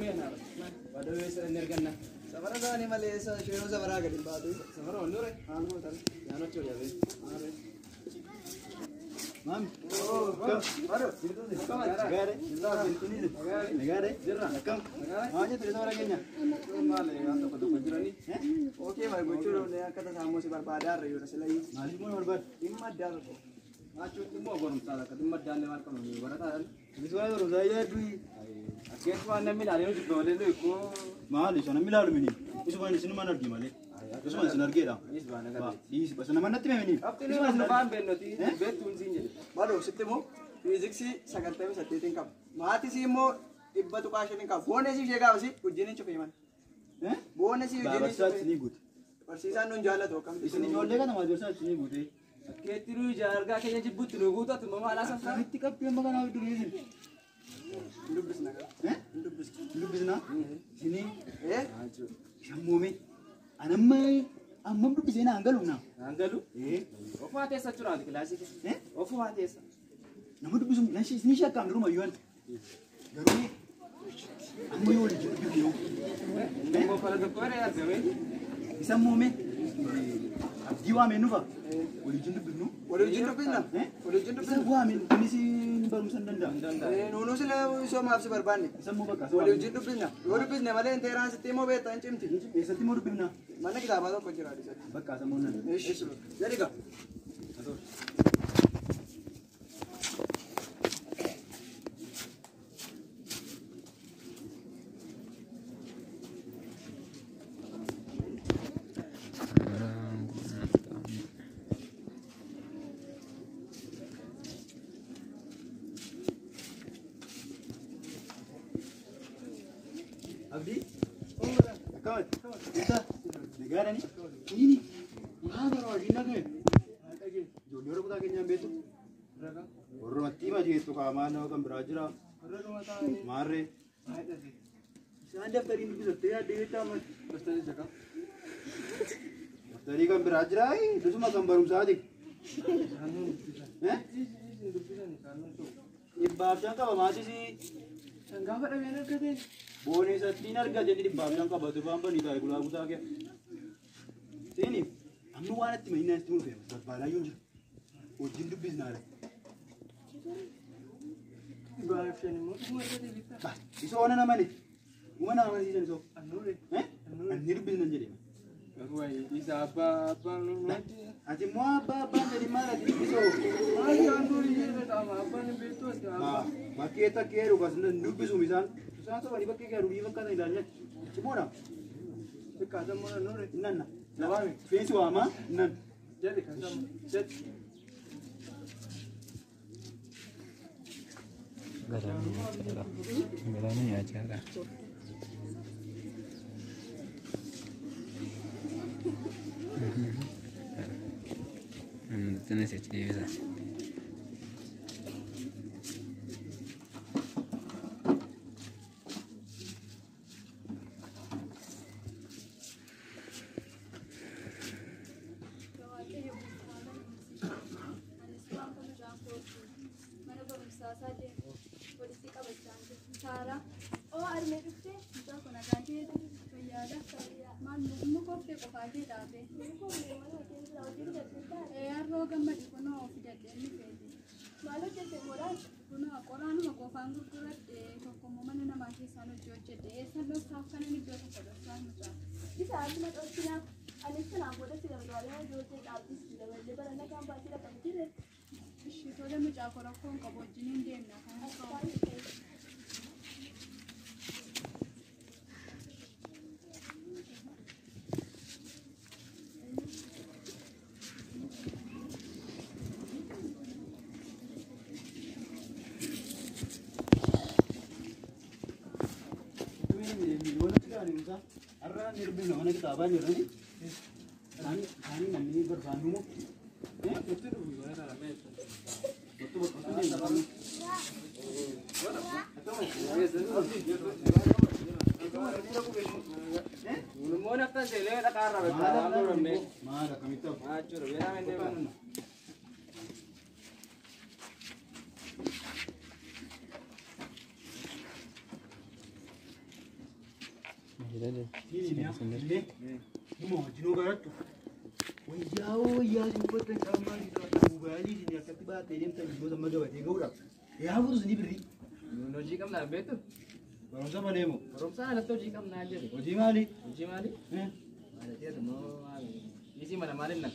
yana bado wesa energanna sabara gani malesa sheno sabara gadi badu sabara ondore hango tar yana chori ave are mam oh baro come gare negare jirra kam aja tu sabara kenya male anta pada pajirani oke mai bochoro ne akata samu si barbadar yo selai mali mo barbad imma dar acho timo gorum sala kadimma dalle war kono ni barata biswala rozaya dui aketu anna milale no dole no ko mali sona milalu mini usman sinu manar gimale usman sinar geda isbana gada is basana manati meni aptini usman ban bennoti betun sinje bado sittemo physics sagantame sattetin kam mati simo ibbatu kashin kam bone si jega wasi ujjini chupeman bone si ujjini chupe ni gut persisa nun jala to kam isini jolle ka na madrasa sini gute ketiru jarga kenya jibut nugu to tumma ala safra itti kap pemba kana durizin Lubis na lubis na sini shamume anamma lubis na angalu ofu atesa chura classic ofu atesa namu lubis na sini shaka nduru mayuan garuni amma yori jibiyo mo fala do kore ya zewe isamume abdiwa menuva orijindu binu gua min kunisi baru sandanda nono sila so maaf si barbani samu baka orijindu binu orijindu male enteran setimo beta encimti setimo binu mana kita apa ko jira disa baka samu nan jadi ka Abdi, kawan, kita negara ni, ini, mana orang di negara? Jodior kita kenya betul, orang mati macam itu kamana orang berajar, mare, saya dari ini bisa tiada data mas, pasti cakap, dari kan berajar, itu semua gambar sadik, ibab jangka masih sih, enggak ada yang ada Bone sa tinar ga jadi bablang ka batu bamba ni tay gula buta ke tini amnu wana ti mahina tu fe bas bala yunj o jindu biznare ba feni mo mo ga de bita ba iso wana na mani umana na mani so annure annir biznan jadi Wah, isa apa no mati. Ati mo apa jadi mala di iso. Ay annuri ni tama apa ni beto ska. Makita kero bas ndu bisu misan. Satu bari bakke ke ruwi bakka da ilanya cimona se kaza mona nore nanna lawami fensi wa ma nan jadi kaza set garani ya cara tienes esta Arra nirbina mana kita abang ni rani, kani namni berbanding mu, betul tu bukan ada ramai, betul betul ni dalam, mau nak tak sih le, tak arah betul ramai, mana kami tu, acur, biar ramai ni. Mau jino barattu. Wayyaa sibbata caamaa isaa mobaayilii isin akkatti baatee deemtan iddoo sama gabatee ga'uudhaaf. Yaa buutu isin birrii. Hojii qabnaa beektu? Barumsa malee moo? Barumsa alatti hojii qabnaa jedhe. Hojii maali? Hojii maali? Maali jedhu moo maali? Isii mana maaliif nan?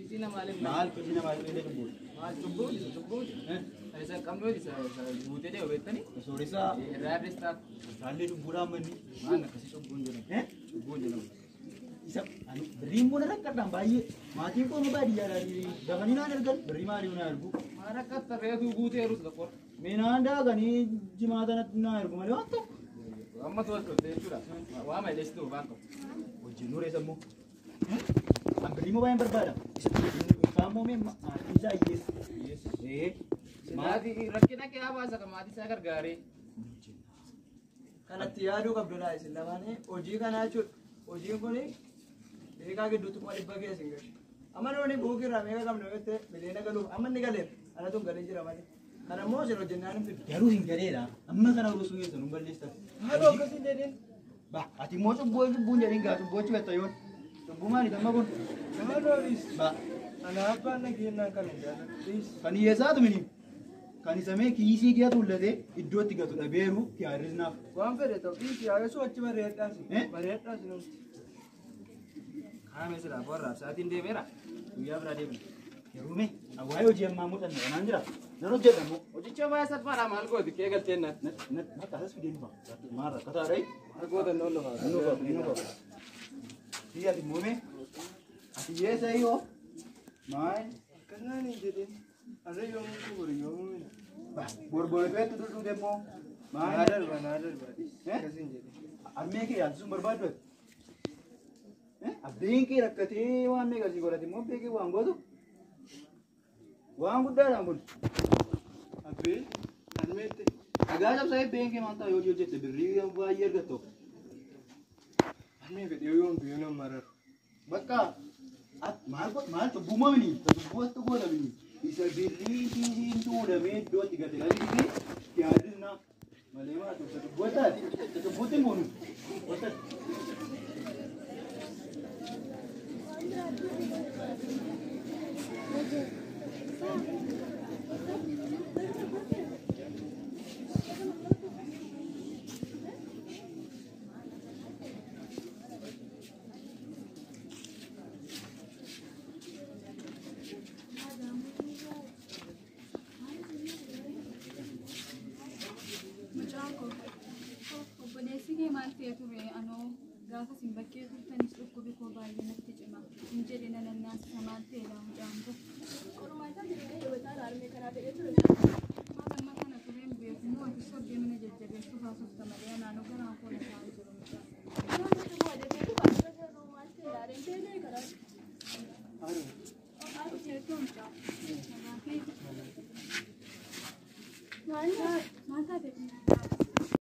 Isii na maaliif nan? Maal qotii namaa illee cubbuudha. Maal cubbuuti? Isa qabnu isa guutee deemu beektanii? Soorisaa. Irraa addeessaa. Isaallee cubbuudhaan manni. Maal akkasii cubbuun jedhamu? Cubbuun jedhamu. Isa birriin buna rakkadhaan baay'ee maatiin koo baadiyyaadhaa dafanii naan ergan birrii maalii naan ergu. Maal akka tarreetu guutee jirutu tokko. Minaan daakanii jimaatanatti naan ergu malee waan tokko. Amma tolfate jechuudha. Waa mailleessitu waan qabu. Wajjin nureessa immoo. An birrii moo baay'een barbaada. Ifaan moo mee maatii isaa hiyyeessa. Maatii rakkina kee hawaasa kan maatii isaa gargaaree. Kanatti yaaduu qabdudha isin lamaanii hojii kanaa jechuudha. Hojiin kuni beekaa gidduutti kuma dhibba keessa hin gahu. Amma nuuni buukii irraa meeqa qabna jettee miliyoona galuuf amma inni galeef anatu hin galee jira malee. Kana immoo isin hojjennaan hin fidu. Garuu hin galeedha. Amma kana osoo keessan hin balleessan. Haaloo akkasiin jedhin. Ba ati immoo cubbuun jedhin gaa cubboochi betta yoon. Cubbuu maali amma kun? Haaloonis. Ba Ana abbaan nageenyaan kan hin jaalladhu. kan hiyyeessaatu mini. Kan isamee kiisii kee tullatee iddootti gatu dhabeeru kiyaarisnaaf. Waan fedhe ta'u dhiisi yaa'esuu achi bareedhaasi. Bareedhaasi nuti. Kaame sila borraa sa'aatiin deemeera. Guyyaa biraa deemna. Yeroo mee waa'ee hojii ammaa muuxanne kanaan jira. Nan hojjedhamu. Hojicha baay'ee salphaadha maal gooti kee galteenna. Akkasas fideen dhufa. Maal rakkataa dhayi? Maal gootan noon lafa. Inni qofa. Ati ati muumee? Ati yeesa yoo? Maal? Akkanaan hin jedhin. Arra yoomuu kuburi yoomuu mina. Borboreetu duduu deemoo? Naa Maal? darba naa darba. Akkasiin jedhin. Ammee kee yaadsuun barbaaddu? Abbeen kee rakkatee waan meeqa si godhate immoo abbee kee waan gootu? Waan guddaadhaan kun. Abbeen almeette. Dhagaa cabsa'ee abbeen kee maal ta'a yoo hojjette birrii baay'ee argattu. Almee fedhee yoom biyyoon marar. Bakka maal cubbuu mamini? Cubbuu wasta godhamini? Isa birrii fiisiin tuudhamee iddootti gate galii fi yaadisna malee maa tokko cubbuu taati cubbuutti hin goonu. Obboleessi kee maal ta'e ture anoo gaafa sin bakkee turtanis dhukkubi koo baay'ee natti cima hin jedhe nanannaasisa maal ta'e mucaan kun. Amma kana tureen beeku moo ati sobbee mana jajjabeessuuf haasofta malee naannoo garaan koo lataa jiru mucaan. Maal taate?